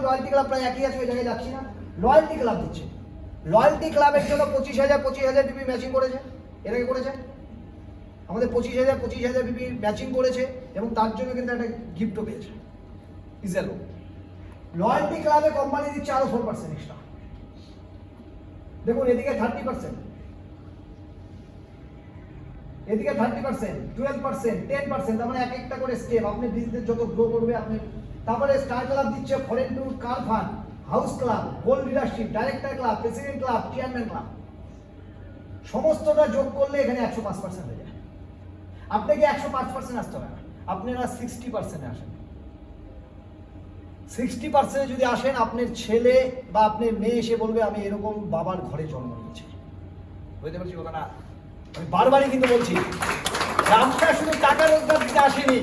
Royalty club প্রায় একই আছে, ওই জায়গায় যাচ্ছি না। লয়্যালটি ক্লাব দিচ্ছে, লয়্যালটি ক্লাবের জন্য 25,000 পিপি ম্যাচিং করেছে, এর আগে করেছে আমাদের 25,000 পিপি ম্যাচিং করেছে এবং তার জন্য কিন্তু একটা গিফটও পেয়েছে। ইজেলো লয়্যালটি ক্লাবে কোম্পানি দিচ্ছে আরো 4% এক্সট্রা। দেখুন এদিকে 30%, এদিকে 30%, 12%, 10%, তার মানে এক একটা করে স্টেপ। আপনি বিজনেস যত গ্রো করবে আপনি। তারপরে স্টার ক্লাব দিচ্ছে ফরেন ট্যুর, কার fund, house club, gold leadership, director club, president club, chairman club, সমস্তটা যোগ করলে এখানে 105% হয়ে যায়। আপনাকে 105% আসতে হবে না, আপনারা 60% আসেন। 60% যদি আসেন, আপনার ছেলে বা আপনার মেয়ে এসে বলবে আমি এরকম বাবার ঘরে জন্ম নিয়েছি। বুঝতে পারছি কথাটা? আমি বারবারই কিন্তু বলছি, আমরা শুধু টাকা রোজগার দিতে আসিনি,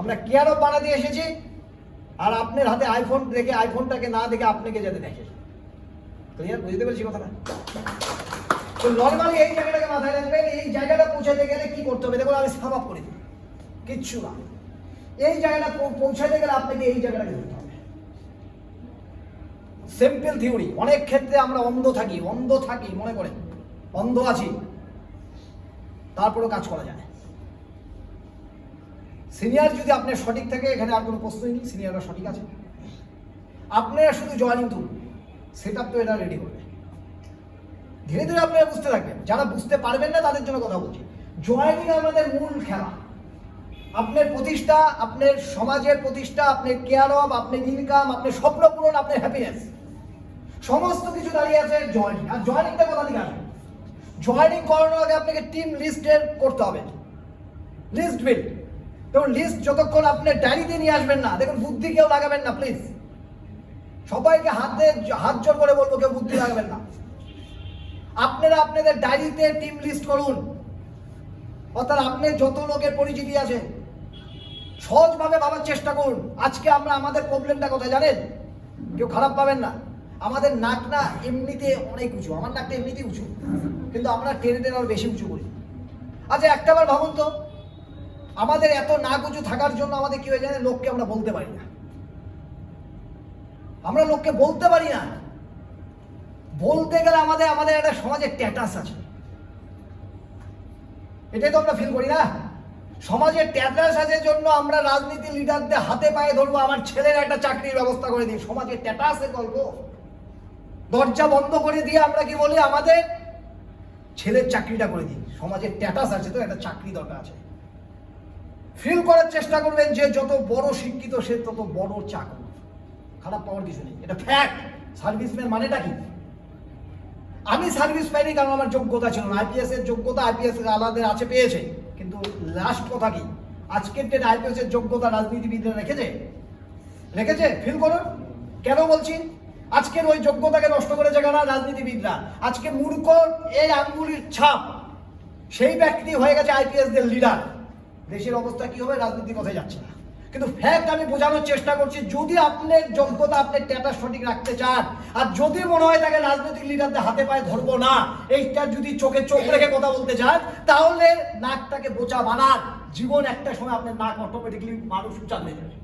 আমরা কেয়ারও বানাতে এসেছি। আর আপনার হাতে আইফোন দেখে, আইফোনটাকে না দেখে আপনাকে যাতে দেখে। ক্লিয়ার? বুঝতে পারছি কথাটা? তো নর্মালি এই জায়গাটাকে মাথায় রাখবেন। এই জায়গাটা পৌঁছাতে গেলে কি করতে হবে? দেখুন আমি সাম আপ করে দিই, কিচ্ছু না। এই জায়গাটা পৌঁছাতে গেলে আপনাকে এই জায়গাটাকে ধরতে হবে। Simple theory. অনেক ক্ষেত্রে আমরা অন্ধ থাকি মনে করেন অন্ধ আছি, তারপরেও কাজ করা যায়। সিনিয়র যদি আপনার সঠিক থাকে, এখানে আর কোনো প্রশ্নই নেই, সিনিয়ররা সঠিক আছে। আপনারা শুধু জয়েনিং তুলুন, সেট আপ তো এটা রেডি করবে। ধীরে ধীরে আপনারা বুঝতে থাকবেন। যারা বুঝতে পারবেন না তাদের জন্য কথা বলছি। জয়েনিং আমাদের মূল খেলা। আপনার প্রতিষ্ঠা, আপনার সমাজের প্রতিষ্ঠা, আপনার কেয়ার অফ, আপনার ইনকাম, আপনার স্বপ্ন পূরণ, আপনার হ্যাপিনেস, সমস্ত কিছু দাঁড়িয়ে আছে জয়েনিং। আর জয়েনিংটা কোথা থেকে আসবে? জয়েনিং করানোর আগে আপনাকে টিম লিস্টের করতে হবে, লিস্ট বিল্ড। দেখুন লিস্ট যতক্ষণ আপনি ডায়েরিতে নিয়ে আসবেন না, দেখুন বুদ্ধি কেউ লাগাবেন না প্লিজ। সবাইকে হাত জোর করে বলবো, কেউ বুদ্ধি লাগাবেন না। আপনারা আপনাদের ডায়েরিতে টিম লিস্ট করুন। অর্থাৎ আপনি যত লোকের পরিচিতি আছে সহজভাবে ভাবার চেষ্টা করুন। আজকে আমরা আমাদের প্রবলেমটা কোথায় জানেন? কেউ খারাপ পাবেন না, আমাদের নাক না এমনিতে অনেক উঁচু, আমার নাকটা এমনিতেই উঁচু, কিন্তু আমরা টেনে টেনে আরো বেশি উঁচু করি। আচ্ছা একটাবার ভাবুন তো, আমাদের এত নাক উঁচু থাকার জন্য আমাদের কি হয়ে যায়? লোককে আমরা বলতে পারি না, আমরা লোককে বলতে পারি না। বলতে গেলে আমাদের একটা সমাজের ট্যাটাস আছে, এটাই তো আমরা ফিল করি না। সমাজের ট্যাটাস আছে জন্য আমরা রাজনীতি লিডারদের হাতে পায়ে ধরবো, আমার ছেলের একটা চাকরির ব্যবস্থা করে দিই। সমাজের ট্যাটাসের গল্প। দরজা বন্ধ করে দিয়ে আমরা কি বলি? আমাদের ছেলের চাকরিটা করে দিই। সমাজের ট্যাটাস আছে তো, একটা চাকরি দরকার আছে। ফিল করার চেষ্টা করবেন যে যত বড় শিক্ষিত সে তত বড় চাকরি। খারাপ পাওয়ার কিছু নেই, এটা ফ্যাক্ট। সার্ভিসম্যান মানেটা কি? আমি সার্ভিস পাইনি কারণ আমার যোগ্যতা ছিল না। আইপিএস এর যোগ্যতা আইপিএস আলাদা আছে, পেয়েছে, কিন্তু লাস্ট কথা কি? আজকের ডেটে আইপিএস এর যোগ্যতা রাজনীতিবিদরা রেখেছে? ফিল করুন কেন বলছি। আজকের ওই যোগ্যতাকে নষ্ট করেছে কারা? রাজনীতিবিদরা। আজকে মূর্খ এই আঙ্গুলির ছাপ সেই ব্যক্তি হয়ে গেছে আইপিএস দের লিডার। দেশের অবস্থা কি হবে? রাজনীতি কোথায় যাচ্ছে না। কিন্তু ফ্যাক্ট আমি বোঝানোর চেষ্টা করছি, যদি আপনার যোগ্যতা, আপনার স্ট্যাটাস সঠিক রাখতে চান, আর যদি মনে হয় তাকে রাজনৈতিক লিডারদের হাতে পায়ে ধরবো না, এইটা যদি চোখে চোখ রেখে কথা বলতে চান, তাহলে নাকটাকে বোচা বানান। জীবন একটা সময় আপনার নাক অটোমেটিকলি মানুষ উঁচা হয়ে যাবে,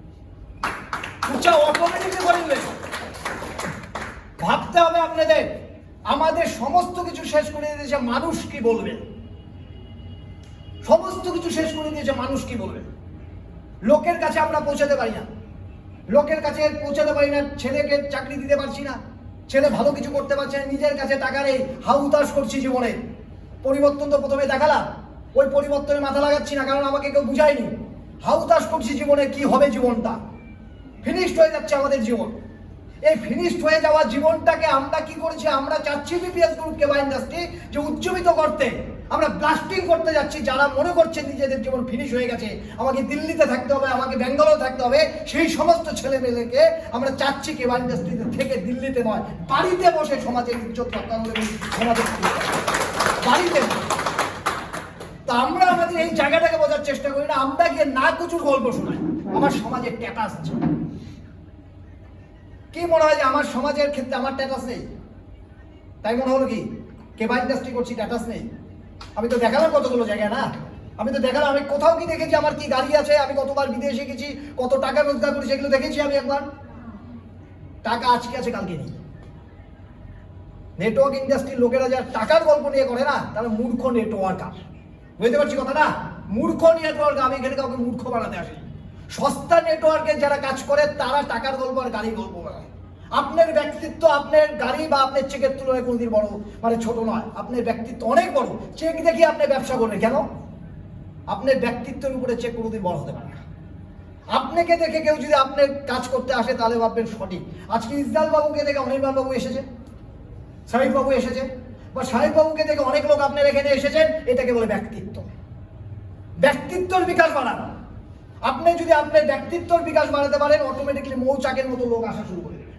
উঁচা অটোমেটিকলি করে নেবে। ভাবতে হবে আপনাদের। আমাদের সমস্ত কিছু শেষ করে দিয়েছে মানুষ কি বলবে, সমস্ত কিছু শেষ করে দিয়েছে মানুষ কি বলবে। লোকের কাছে আমরা পৌঁছাতে পারি না, ছেলেকে চাকরি দিতে পারছি না, ছেলে ভালো কিছু করতে পারছে না, নিজের কাছে টাকা নেই, হাউতাস করছি জীবনে। পরিবর্তন তো প্রথমে দেখালাম, ওই পরিবর্তনে মাথা লাগাচ্ছি না কারণ আমাকে কেউ বুঝায়নি। হাউতাস করছি জীবনে, কি হবে জীবনটা? ফিনিশড হয়ে যাচ্ছে আমাদের জীবন। এই ফিনিশড হয়ে যাওয়া জীবনটাকে আমরা কি করেছি? আমরা চাচ্ছি বিপিএস গ্রুপকে বা ইন্ডাস্ট্রি যে উজ্জীবিত করতে, আমরা ব্লাস্টিং করতে যাচ্ছি। যারা মনে করছেন নিজেদের জীবন ফিনিশ হয়ে গেছে, আমাকে দিল্লিতে থাকতে হবে, আমাকে ব্যাঙ্গালোর থাকতে হবে, সেই সমস্ত ছেলেমেয়েদেরকে আমরা চাচ্ছি কি বা ইন্ডাস্ট্রিতে থেকে দিল্লিতে নয়, বাড়িতে বসে সমাজের ইজ্জত রক্ষা করবে, সমাজের বাড়িতে। তা আমরা আমাদের এই জায়গাটাকে বোঝার চেষ্টা করি না, আমরা গিয়ে না কুচুর গল্প শোনাই। আমার সমাজের স্ট্যাটাস আছে। কি মনে হয় যে আমার সমাজের ক্ষেত্রে আমার স্ট্যাটাস নেই? তাই মনে হলো কি কেবা ইন্ডাস্ট্রি করছি, স্ট্যাটাস নেই? আমি তো দেখালাম কতগুলো জায়গায় না, আমি তো দেখালাম আমি কোথাও কি দেখেছি আমার কি গাড়ি আছে, আমি কতবার বিদেশে গেছি, কত টাকা রোজগার করি, সেগুলো দেখেছি আমি একবার? টাকা আজকে আছে কালকে নেই। নেটওয়ার্ক ইন্ডাস্ট্রির লোকেরা যারা টাকার গল্প নিয়ে করে না, তারা মূর্খ নেটওয়ার্কার। বুঝতে পারছি কথাটা? মূর্খ নেটওয়ার্ক। আমি এখানে কাউকে মূর্খ বানাতে আসি। সস্তা নেটওয়ার্কে যারা কাজ করে তারা টাকার গল্প আর গাড়ির গল্প বানায়। আপনার ব্যক্তিত্ব আপনার গাড়ি বা আপনার চেকের তুলনায় কোনোদিন বড় ছোট নয়। আপনার ব্যক্তিত্ব অনেক বড়। চেক দেখি আপনি ব্যবসা করবেন কেন? আপনার ব্যক্তিত্বের উপরে চেক কোনোদিন বড় হতে পারে না। আপনাকে দেখে কেউ যদি আপনার কাজ করতে আসে তাহলে ভাববেন সঠিক। আজকে ইসরায়েল বাবুকে দেখে অনির্বাণ বাবু এসেছে, সাহিব বাবু এসেছে, বা সাহিব বাবুকে দেখে অনেক লোক আপনার এখানে এসেছেন। এটাকে বলে ব্যক্তিত্ব। ব্যক্তিত্বর বিকাশ বাড়ানো। আপনি যদি আপনার ব্যক্তিত্বর বিকাশ বাড়াতে পারেন, অটোমেটিকলি মৌচাকের মতো লোক আসা শুরু করে দেবে।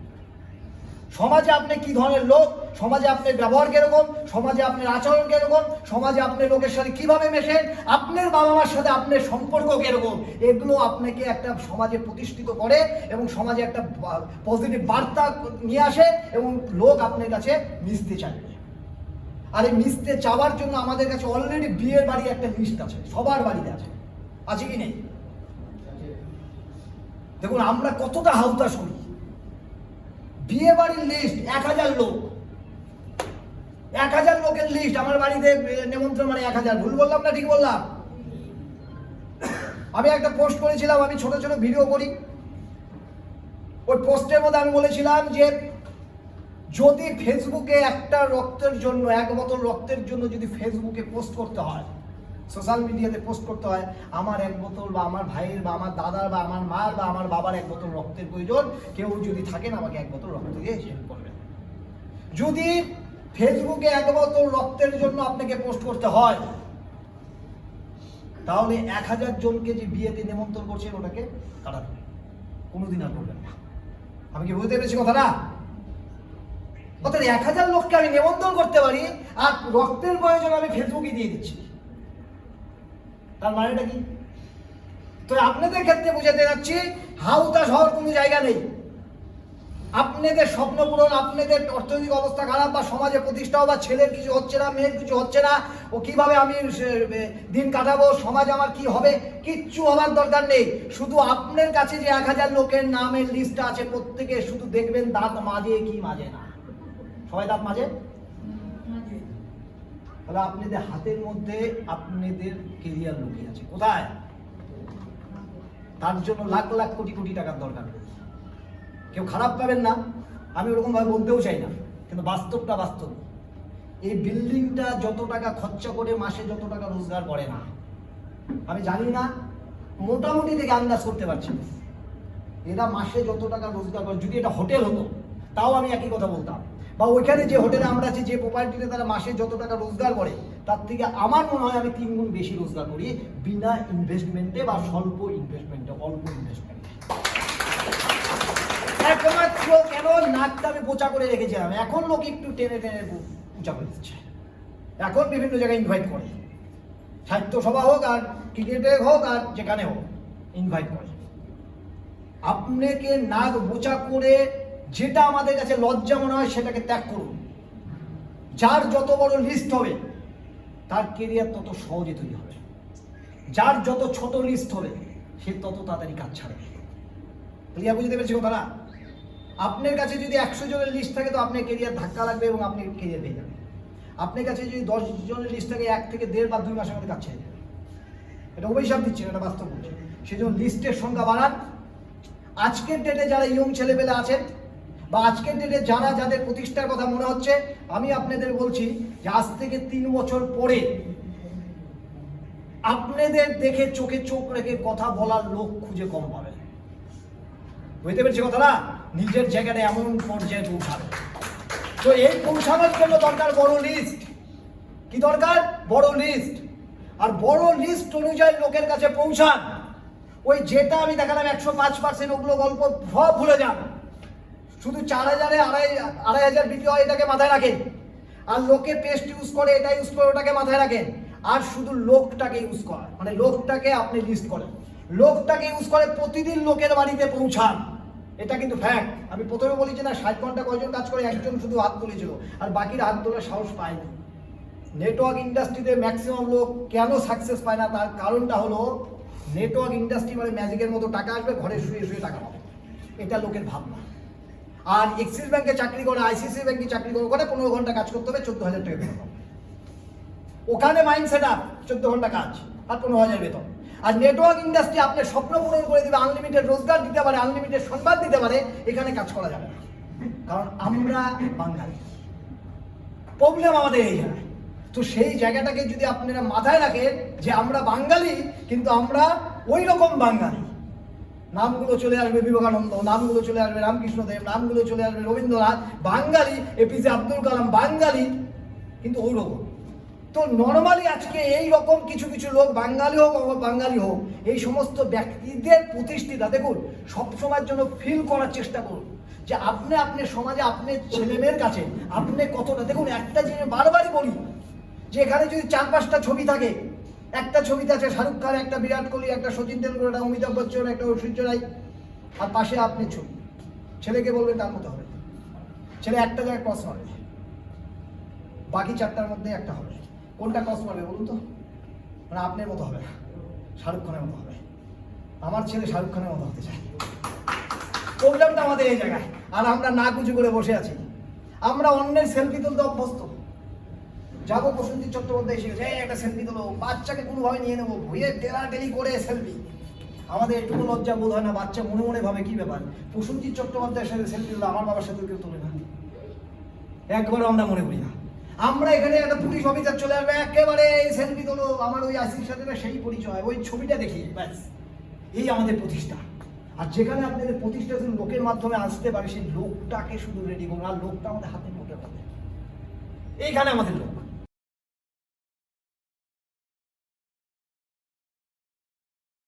সমাজে আপনি কি ধরনের লোক, সমাজে আপনার ব্যবহার কিরকম, সমাজে আপনার আচরণ কিরকম, সমাজে আপনি লোকের সাথে কিভাবে মেশেন, আপনার বাবা মার সাথে আপনার সম্পর্ক কিরকম, এগুলো আপনাকে একটা সমাজে প্রতিষ্ঠিত করে এবং সমাজে একটা পজিটিভ বার্তা নিয়ে আসে এবং লোক আপনার কাছে মিশতে চাইবে। আর এই মিশতে চাওয়ার জন্য আমাদের কাছে অলরেডি বিয়ের বাড়ি একটা লিস্ট আছে, সবার বাড়িতে আছে। আছে কি নেই? দেখুন আমরা কতটা হাউতাশ করি। বিয়ে বাড়ির লিস্ট 1000 লোক, 1000 লোকের লিস্ট আমার বাড়িতে নেমন্ত্রণ, মানে 1000। ভুল বললাম না ঠিক বললাম? আমি একটা পোস্ট করেছিলাম, আমি ছোট ছোট ভিডিও করি। ওই পোস্টের মধ্যে আমি বলেছিলাম যে যদি ফেসবুকে একটা রক্তের জন্য, 1 বোতল রক্তের জন্য যদি ফেসবুকে পোস্ট করতে হয়, সোশ্যাল মিডিয়াতে পোস্ট করতে হয়, আমার 1 বোতল বা আমার ভাইয়ের বা আমার দাদার বা আমার মার বা আমার বাবার 1 বোতল রক্তের প্রয়োজন, কেউ যদি থাকেন আমাকে 1 বোতল রক্ত দিয়ে হেল্প করবেন। যদি ফেসবুকে 1 বোতল রক্তের জন্য আপনাকে পোস্ট করতে হয়, তাহলে 1000 জনকে যে বিয়েতে নিমন্ত্রণ করছেন ওটাকে কাটাবেন, কোনোদিন আর করবেন না। আমি কি বুঝতে পেরেছি কথাটা? অর্থাৎ 1000 লোককে আমি নিমন্ত্রণ করতে পারি আর রক্তের প্রয়োজন আমি ফেসবুকে দিয়ে দিচ্ছি। তার মানেটা কি? তো আপনাদের ক্ষেত্রে বুঝাতে যাচ্ছি, হাউতাশ হওয়ার কোনো জায়গা নেই। আপনাদের স্বপ্ন পূরণ, আপনাদের অর্থনৈতিক অবস্থা খারাপ বা সমাজে প্রতিষ্ঠা বা ছেলের কিছু হচ্ছে না, মেয়ের কিছু হচ্ছে না, ও কিভাবে আমি দিন কাটাবো, সমাজ আমার কি হবে, কিচ্ছু হওয়ার দরকার নেই। শুধু আপনার কাছে যে 1000 লোকের নামের লিস্ট আছে, প্রত্যেকে শুধু দেখবেন দাঁত মাজে কি মাজে না। সবাই দাঁত মাজে? তাহলে আপনাদের হাতের মধ্যে আপনাদের কেরিয়ার লুকিয়ে আছে। কোথায়? তার জন্য লাখ লাখ কোটি কোটি টাকার দরকার। কেউ খারাপ পাবেন না, আমি ওরকম ভাবে বলতেও চাই না, কিন্তু বাস্তবটা বাস্তব। এই বিল্ডিংটা যত টাকা খরচা করে মাসে যত টাকা রোজগার করে না, আমি জানি না, মোটামুটি থেকে আন্দাজ করতে পারছি এরা মাসে যত টাকা রোজগার করে, যদি এটা হোটেল হতো তাও আমি একই কথা বলতাম, বা ওইখানে যে হোটেলে আমরা আছি, যে প্রপার্টিতে তারা মাসে যত টাকা রোজগার করে, তার থেকে আমার মনে হয় আমি 3 গুণ বেশি রোজগার করি, বিনা ইনভেস্টমেন্টে বা স্বল্প ইনভেস্টমেন্টে, অল্প ইনভেস্টমেন্টে। একমাত্র কেন নাকটা আমি বোচা করে রেখেছিলাম, এখন লোক একটু টেনে টেনে উঁচা করে দিচ্ছে। এখন বিভিন্ন জায়গায় ইনভাইট করে, সাহিত্য সভা হোক আর ক্রিকেটে হোক আর যেখানে হোক ইনভাইট করে। আপনাকে নাক বোচা করে যেটা আমাদের কাছে লজ্জা মনে হয় সেটাকে ত্যাগ করুন। যার যত বড় লিস্ট হবে তার কেরিয়ার তত সহজে তৈরি হবে, যার যত ছোট লিস্ট হবে সে তত তাড়াতাড়ি কাজ ছাড়বে। ক্লিয়ার বুঝতে পেরেছি কথাটা? আপনার কাছে যদি 100 জনের লিস্ট থাকে তো আপনার কেরিয়ার ধাক্কা লাগবে এবং আপনি কেরিয়ার পেয়ে যাবেন। আপনার কাছে যদি 10 জনের লিস্ট থাকে, 1 থেকে 1.5 বা 2 মাসের মধ্যে কাজ ছেড়ে যাবে। এটা অভিশাপ দিচ্ছে, এটা বাস্তব বলছে। সেজন্য লিস্টের সংখ্যা বাড়ান। আজকের ডেটে যারা ইয়ং ছেলেপেলে আছেন বা আজকের ডেটে যারা যাদের প্রতিষ্ঠার কথা মনে হচ্ছে, আমি আপনাদের বলছি যে আজ থেকে 3 বছর পরে আপনাদের দেখে চোখে চোখ রেখে কথা বলার লোক খুঁজে কম পাবেন। বুঝতে পেরেছি কথাটা? নিজের জায়গাটা এমন পর্যায়ে পৌঁছাবে। তো এই পৌঁছানোর জন্য দরকার বড় লিস্ট। কি দরকার? বড় লিস্ট। আর বড় লিস্ট অনুযায়ী লোকের কাছে পৌঁছান। ওই যেটা আমি দেখালাম 105%, ওগুলো গল্প সব ভুলে যান। শুধু 4000-এ 2500 বিক্রি হয় এটাকে মাথায় রাখেন, আর লোকে পেস্ট ইউজ করে, এটা ইউজ করে, ওটাকে মাথায় রাখেন। আর শুধু লোকটাকে ইউজ করা, মানে লোকটাকে আপনি লিস্ট করেন, লোকটাকে ইউজ করে প্রতিদিন লোকের বাড়িতে পৌঁছান। এটা কিন্তু ফ্যাক্ট। আমি প্রথমে বলি যে না 60 ঘন্টা কয়জন কাজ করে, একজন শুধু হাত তুলেছিল আর বাকিরা হাত তোলার সাহস পায়নি। নেটওয়ার্ক ইন্ডাস্ট্রিতে ম্যাক্সিমাম লোক কেন সাকসেস পায় না, তার কারণটা হলো নেটওয়ার্ক ইন্ডাস্ট্রি মানে ম্যাজিকের মতো টাকা আসবে, ঘরে শুয়ে শুয়ে টাকা পাবে, এটা লোকের ভাবনা। আর এক্সিস ব্যাংকে চাকরি করে, আইসিসি ব্যাংকে চাকরি করে, ওখানে 15 ঘন্টা কাজ করতে হবে, 14,000 টাকা বেতন। ওখানে মাইন্ড সেট আপ, 14 ঘন্টা কাজ আর 15,000 বেতন। আর নেটওয়ার্ক ইন্ডাস্ট্রি আপনার স্বপ্ন পূরণ করে দিবে, আনলিমিটেড রোজগার দিতে পারে, আনলিমিটেড সংবাদ দিতে পারে। এখানে কাজ করা যাবে না, কারণ আমরা বাঙালি। প্রবলেম আমাদের এই জায়গায়। তো সেই জায়গাটাকে যদি আপনারা মাথায় রাখেন যে আমরা বাঙালি, কিন্তু আমরা ওই রকম বাঙালি, নামগুলো চলে আসবে বিবেকানন্দ, নামগুলো চলে আসবে রামকৃষ্ণদেব, নামগুলো চলে আসবে রবীন্দ্রনাথ, বাঙালি, এপিজে আব্দুল কালাম, বাঙালি, কিন্তু ওই রকম। তো নর্মালি আজকে এই রকম কিছু কিছু লোক, বাঙালি হোক বাঙালি হোক, এই সমস্ত ব্যক্তিদের প্রতিষ্ঠিতা দেখুন, সবসময়ের জন্য ফিল করার চেষ্টা করুন যে আপনি আপনার সমাজে আপনার ছেলেমেয়ের কাছে আপনি কতটা। দেখুন, একটা জিনিস বারবারই বলি যে এখানে যদি 4-5টা ছবি থাকে, একটা ছবিতে আছে শাহরুখ খান, একটা বিরাট কোহলি, একটা সচিন তেন্ডুলকর, একটা অমিতাভ বচ্চন, একটা ঐশ্বর্য রায়, আর পাশে আপনি ছবি। ছেলেকে বলবেন তার মতো হবে, ছেলে একটা জায়গায় ক্রস মারবে, বাকি 4টার মধ্যে একটা হবে। কোনটা ক্রস মারবে বলুন তো? মানে আপনার মতো হবে না, শাহরুখ খানের মতো হবে। আমার ছেলে শাহরুখ খানের মতো হতে চায়। প্রবলেমটা আমাদের এই জায়গায়। আর আমরা না কুচু করে বসে আছি, আমরা অন্যের সেলফি তুলতে অভ্যস্ত। যাবো প্রসেনজিৎ চট্টোপাধ্যায় এসে গেছে, একটা সেলফি তোলো, বাচ্চাকে কোনোভাবে নিয়ে নেবো, ভুয়ে টেলি করে সেলফি। আমাদের একটুকু লজ্জা বোধ হয় না? বাচ্চা মনে মনে ভাবে কি ব্যাপার, প্রসেনজিৎ চট্টোপাধ্যায়ের সাথে সেলফি তুলো, আমার বাবার সাথে কেউ তোলে না, একবারও আমরা মনে করি না। আমরা এখানে একটা পুলিশ অফিসার চলে আসবে, একেবারে সেলফি তোলো, আমার ওই আইসির সাথে সেই পরিচয়, ওই ছবিটা দেখি, ব্যাস, এই আমাদের প্রতিষ্ঠা। আর যেখানে আপনাদের প্রতিষ্ঠা শুধু লোকের মাধ্যমে আসতে পারে, সেই লোকটাকে শুধু রেডি করুন, আর লোকটা আমাদের হাতে মুঠোর মধ্যে, এইখানে আমাদের লোক।